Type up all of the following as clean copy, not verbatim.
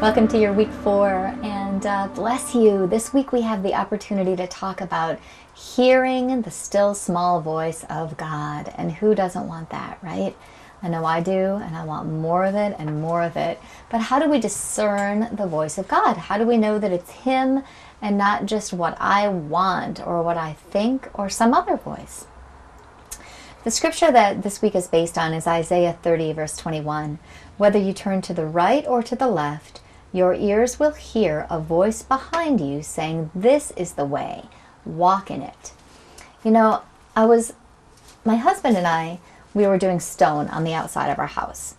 Welcome to your week 4, and bless you. This week we have the opportunity to talk about hearing the still small voice of God. And who doesn't want that, right? I know I do, and I want more of it and more of it. But how do we discern the voice of God? How do we know that it's Him and not just what I want or what I think or some other voice? The scripture that this week is based on is Isaiah 30, verse 21. Whether you turn to the right or to the left, your ears will hear a voice behind you saying, "This is the way, walk in it." You know, my husband and I, we were doing stone on the outside of our house.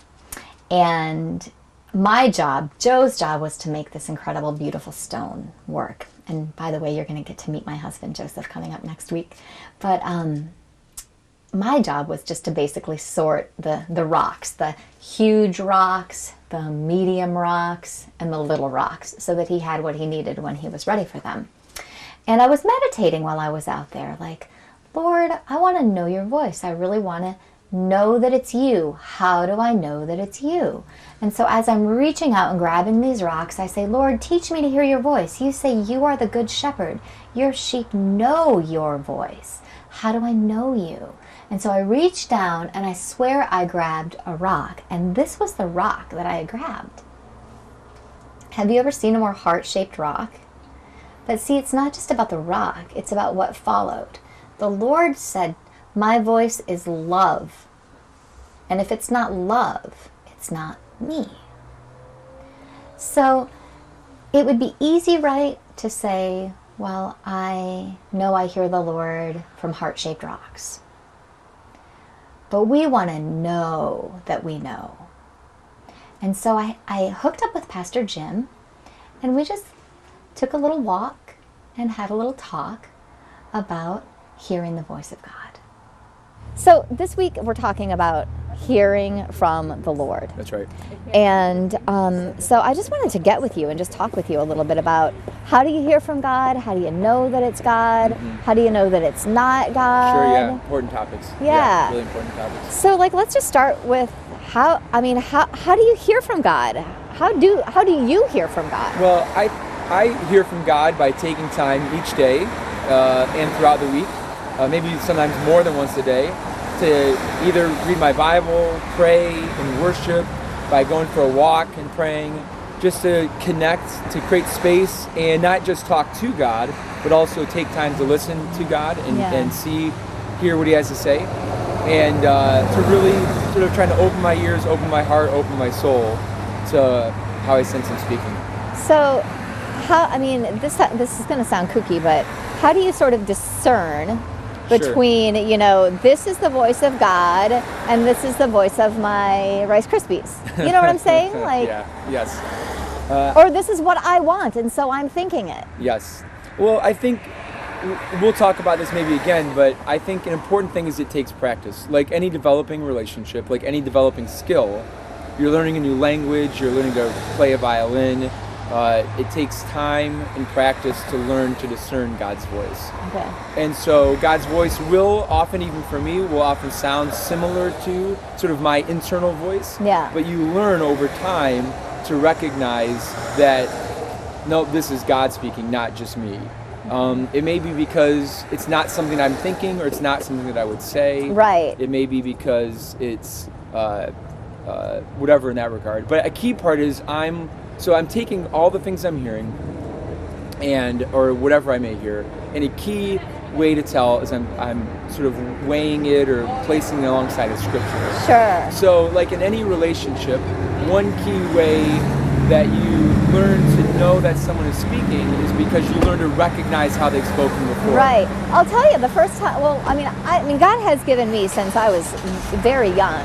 And my job, Joe's job, was to make this incredible, beautiful stone work. And by the way, you're going to get to meet my husband, Joseph, coming up next week. But my job was just to basically sort the rocks, the huge rocks, the medium rocks, and the little rocks, so that he had what he needed when he was ready for them. And I was meditating while I was out there, like, Lord, I want to know your voice. I really want to know that it's you. How do I know that it's you? And so as I'm reaching out and grabbing these rocks, I say, Lord, teach me to hear your voice. You say you are the good shepherd. Your sheep know your voice. How do I know you? And so I reached down and I swear I grabbed a rock. And this was the rock that I had grabbed. Have you ever seen a more heart-shaped rock? But see, it's not just about the rock. It's about what followed. The Lord said, my voice is love. And if it's not love, it's not me. So it would be easy, right, to say, well, I know I hear the Lord from heart-shaped rocks. But we want to know that we know. And so I hooked up with Pastor Jim, and we just took a little walk and had a little talk about hearing the voice of God. So this week we're talking about hearing from the Lord. That's right. And so I just wanted to get with you and just talk with you a little bit about how do you hear from God? How do you know that it's God? Mm-hmm. How do you know that it's not God? Sure, yeah. Important topics. Yeah. Really important topics. So let's just start with how do you hear from God? How do you hear from God? Well, I hear from God by taking time each day and throughout the week, maybe sometimes more than once a day, to either read my Bible, pray, and worship, by going for a walk and praying, just to connect, to create space, and not just talk to God, but also take time to listen to God and hear what He has to say, and to really sort of trying to open my ears, open my heart, open my soul to how I sense Him speaking. So, this is going to sound kooky, but how do you sort of discern between, this is the voice of God and this is the voice of my Rice Krispies? You know what I'm saying? Yes. Or this is what I want, and so I'm thinking it. Yes. Well, I think we'll talk about this maybe again, but I think an important thing is it takes practice. Like any developing relationship, like any developing skill, you're learning a new language, you're learning to play a violin. It takes time and practice to learn to discern God's voice. Okay. And so God's voice will often, even for me, will often sound similar to sort of my internal voice. Yeah. But you learn over time to recognize that, no, this is God speaking, not just me. It may be because it's not something I'm thinking, or it's not something that I would say. Right. It may be because it's whatever in that regard. But a key part is I'm taking all the things I'm hearing or whatever I may hear, and a key way to tell is I'm sort of weighing it or placing it alongside of Scripture. Sure. So like in any relationship, one key way that you learn to know that someone is speaking is because you learn to recognize how they've spoken before. Right. I'll tell you, the first time, God has given me, since I was very young,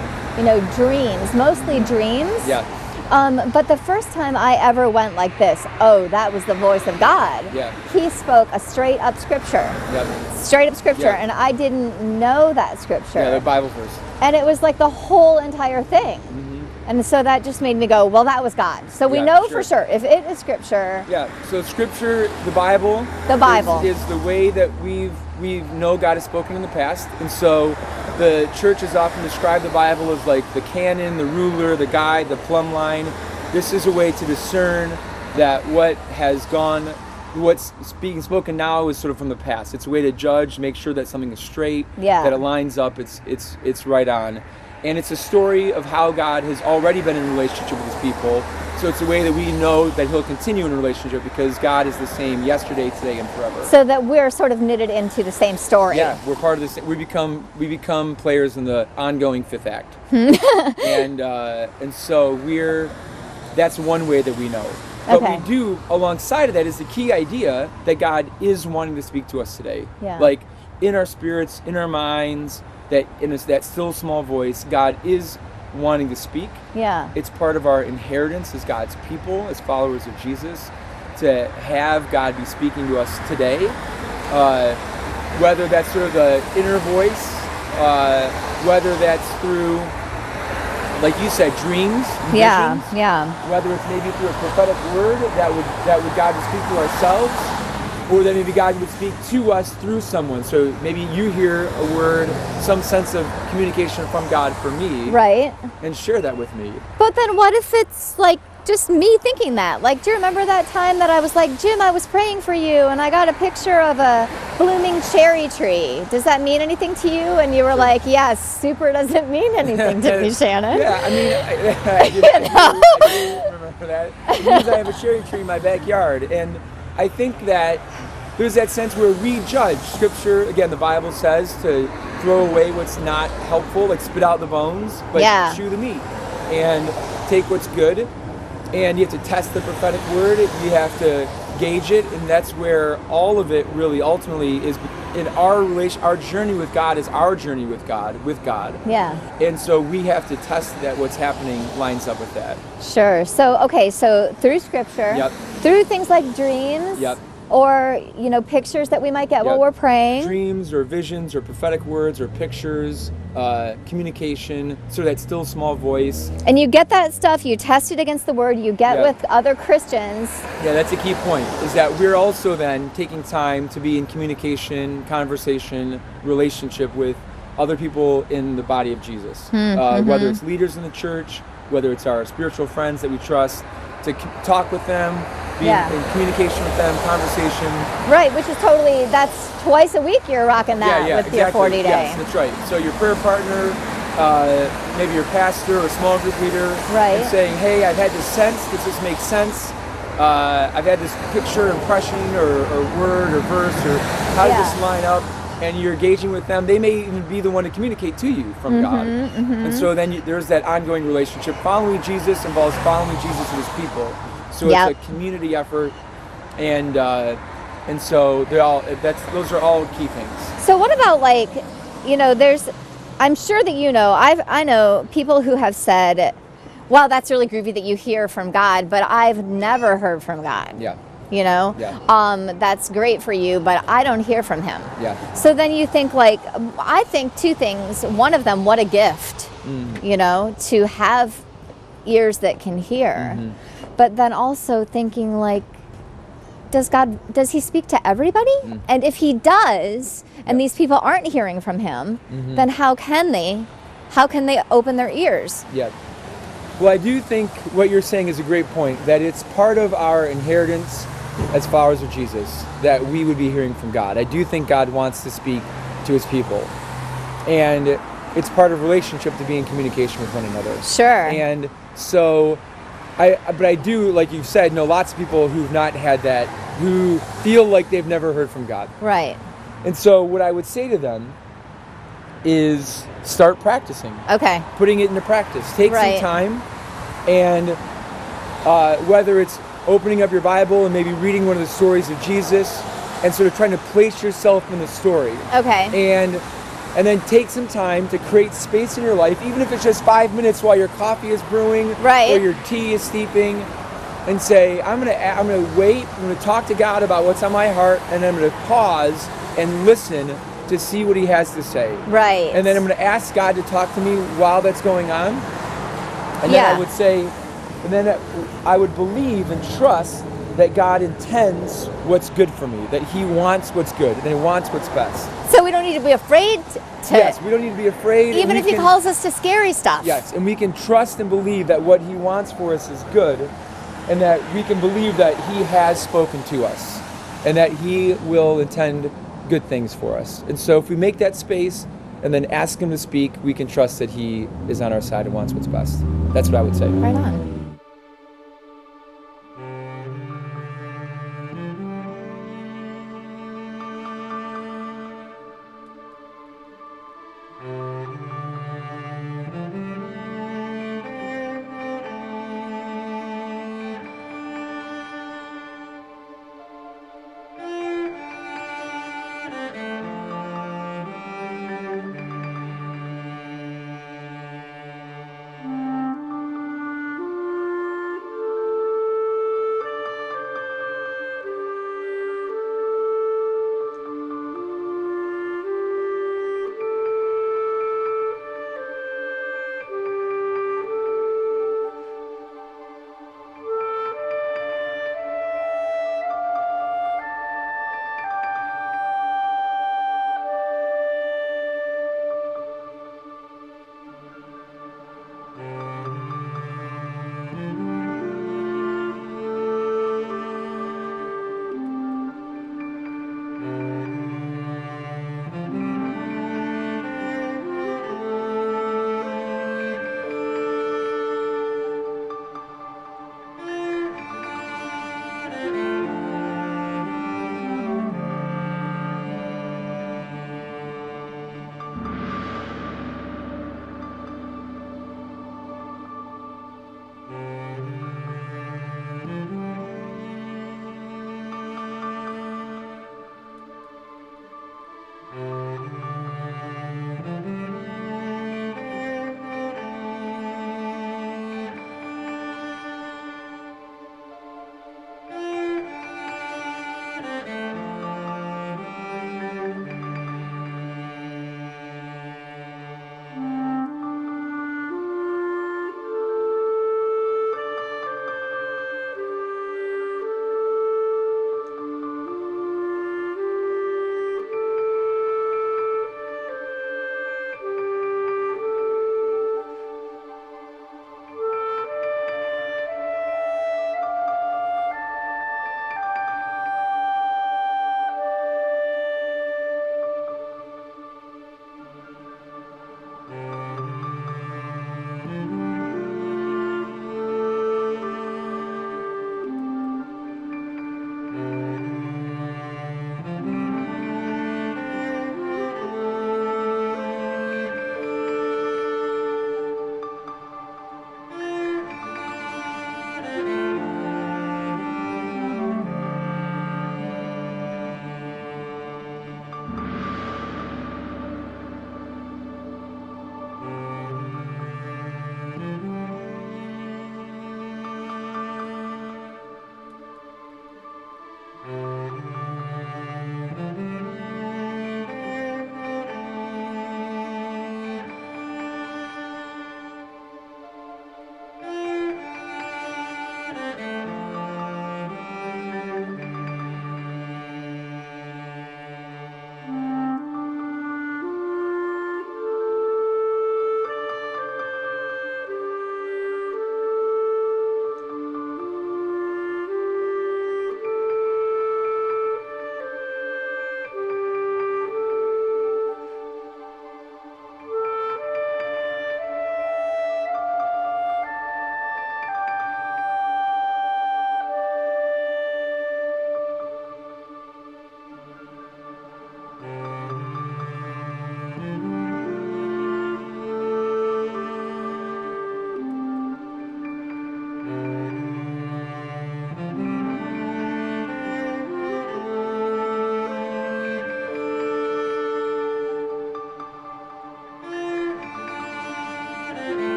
dreams, mostly dreams. Yeah. But the first time I ever went like this, that was the voice of God. Yeah. He spoke a straight up scripture. Yep. Straight up scripture. Yeah. And I didn't know that scripture. Yeah, the Bible verse. And it was like the whole entire thing. Mm-hmm. And so that just made me go, well, that was God. So we know for sure if it is scripture. Yeah. So scripture, the Bible. The Bible is the way that we know God has spoken in the past. And so the church has often described the Bible as like the canon, the ruler, the guide, the plumb line. This is a way to discern that what's being spoken now is sort of from the past. It's a way to judge, make sure that something is straight, Yeah. that it lines up, it's right on. And it's a story of how God has already been in relationship with his people. So it's a way that we know that he'll continue in a relationship because God is the same yesterday, today, and forever. So that we're sort of knitted into the same story. Yeah, we're part of this. We become players in the ongoing fifth act, and so that's one way that we know. But Okay. we do, alongside of that, is the key idea that God is wanting to speak to us today. Yeah. Like in our spirits, in our minds, that that still small voice, God is wanting to speak. Yeah. It's part of our inheritance as God's people, as followers of Jesus, to have God be speaking to us today. Whether that's sort of the inner voice, whether that's through, like you said, dreams, Yeah. visions, Yeah. whether it's maybe through a prophetic word that would God would speak to ourselves, or that maybe God would speak to us through someone. So maybe you hear a word, some sense of communication from God for me, Right. and share that with me. But then what if it's like just me thinking that? Like, do you remember that time that I was like, Jim, I was praying for you and I got a picture of a blooming cherry tree. Does that mean anything to you? And you were like, yes, super doesn't mean anything to me, Shannon. Yeah, I mean, I do remember that. Because I have a cherry tree in my backyard, and I think that there's that sense where we judge. Scripture, again, the Bible says to throw away what's not helpful, like spit out the bones, but Yeah. chew the meat, and take what's good. And you have to test the prophetic word. You have to gauge it, and that's where all of it really ultimately is. In our relation, our journey with God is our journey with God. Yeah. And so we have to test that what's happening lines up with that. Sure. So, okay, so through scripture, Yep. through things like dreams, Yep. or, pictures that we might get while Yep. we're praying. Dreams or visions or prophetic words or pictures, communication, so that still small voice. And you get that stuff, you test it against the word, you get Yep. with other Christians. Yeah, that's a key point, is that we're also then taking time to be in communication, conversation, relationship with other people in the body of Jesus. Whether it's leaders in the church, whether it's our spiritual friends that we trust, to talk with them, be Yeah. in communication with them, conversation. Right, which is totally, that's twice a week you're rocking that with your 40 day. Yes, that's right. So your prayer partner, maybe your pastor or small group leader, Right. and saying, hey, I've had this sense, does this make sense? I've had this picture, impression, or word or verse, or how does this line up? And you're engaging with them. They may even be the one to communicate to you from God. And so then there's that ongoing relationship. Following Jesus involves following Jesus and his people. So Yep. it's a community effort, and so those are all key things. So what about I'm sure that I know people who have said, wow, that's really groovy that you hear from God, but I've never heard from God. Yeah. Yeah. That's great for you, but I don't hear from him. Yeah. So then you think I think two things. One of them, what a gift, to have ears that can hear. But then also thinking does he speak to everybody? And if he does, and these people aren't hearing from him, then how can they open their ears? Yeah. Well, I do think what you're saying is a great point, that it's part of our inheritance as followers of Jesus that we would be hearing from God. I do think God wants to speak to his people. And it's part of relationship to be in communication with one another. Sure. And so, but I do, like you've said, know lots of people who've not had that, who feel like they've never heard from God. Right. And so what I would say to them is start practicing. Okay. Putting it into practice. Take Right. some time, and whether it's opening up your Bible and maybe reading one of the stories of Jesus and sort of trying to place yourself in the story. Okay. And then take some time to create space in your life, even if it's just 5 minutes while your coffee is brewing, Right. or your tea is steeping, and say, I'm gonna wait, I'm gonna talk to God about what's on my heart, and then I'm gonna pause and listen to see what he has to say. Right. And then I'm gonna ask God to talk to me while that's going on. And then Yeah. I would say, and then I would believe and trust that God intends what's good for me, that He wants what's good, and He wants what's best. So we don't need to be afraid to. Yes, we don't need to be afraid. Even if He calls us to scary stuff. Yes, and we can trust and believe that what He wants for us is good, and that we can believe that He has spoken to us, and that He will intend good things for us. And so if we make that space and then ask Him to speak, we can trust that He is on our side and wants what's best. That's what I would say. Right on.